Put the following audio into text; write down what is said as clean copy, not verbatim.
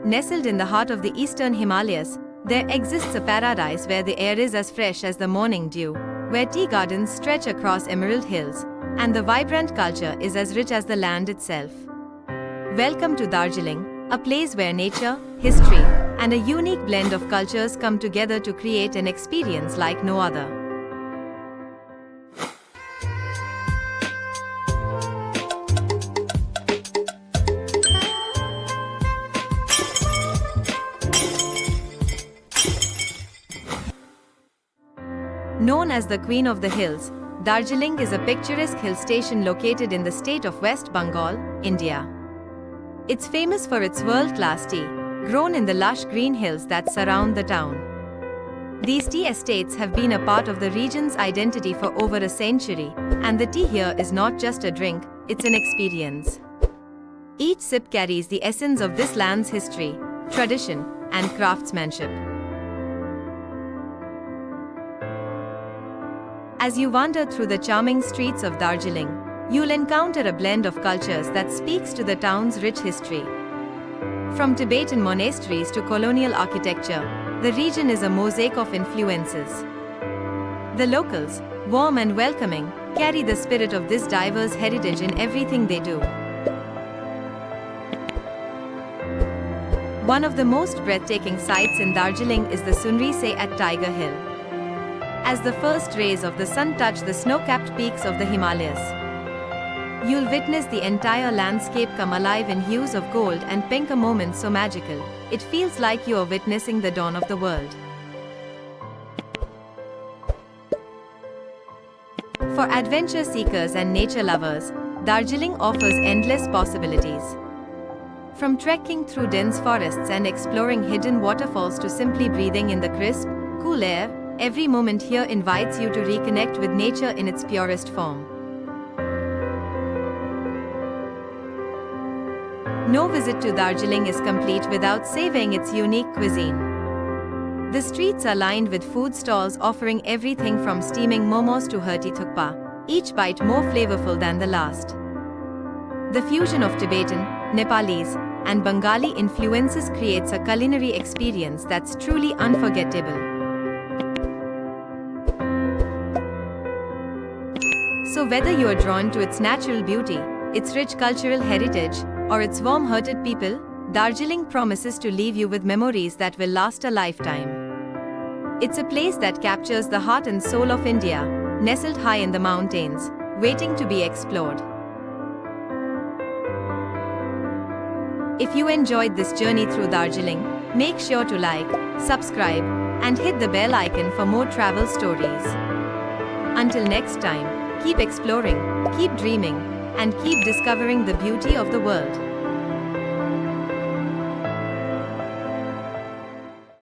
Nestled in the heart of the eastern Himalayas, there exists a paradise where the air is as fresh as the morning dew, where tea gardens stretch across emerald hills, and the vibrant culture is as rich as the land itself. Welcome to Darjeeling, a place where nature, history, and a unique blend of cultures come together to create an experience like no other. Known as the Queen of the Hills, Darjeeling is a picturesque hill station located in the state of West Bengal, India. It's famous for its world-class tea, grown in the lush green hills that surround the town. These tea estates have been a part of the region's identity for over a century, and the tea here is not just a drink, it's an experience. Each sip carries the essence of this land's history, tradition, and craftsmanship. As you wander through the charming streets of Darjeeling, you'll encounter a blend of cultures that speaks to the town's rich history. From Tibetan monasteries to colonial architecture, the region is a mosaic of influences. The locals, warm and welcoming, carry the spirit of this diverse heritage in everything they do. One of the most breathtaking sights in Darjeeling is the Sunrisai at Tiger Hill. As the first rays of the sun touch the snow-capped peaks of the Himalayas, you'll witness the entire landscape come alive in hues of gold and pink, a moment so magical, it feels like you are witnessing the dawn of the world. For adventure seekers and nature lovers, Darjeeling offers endless possibilities. From trekking through dense forests and exploring hidden waterfalls to simply breathing in the crisp, cool air, every moment here invites you to reconnect with nature in its purest form. No visit to Darjeeling is complete without savoring its unique cuisine. The streets are lined with food stalls offering everything from steaming momos to hearty thukpa, each bite more flavorful than the last. The fusion of Tibetan, Nepalese, and Bengali influences creates a culinary experience that's truly unforgettable. So whether you are drawn to its natural beauty, its rich cultural heritage, or its warm-hearted people, Darjeeling promises to leave you with memories that will last a lifetime. It's a place that captures the heart and soul of India, nestled high in the mountains, waiting to be explored. If you enjoyed this journey through Darjeeling, make sure to like, subscribe, and hit the bell icon for more travel stories. Until next time, keep exploring, keep dreaming, and keep discovering the beauty of the world.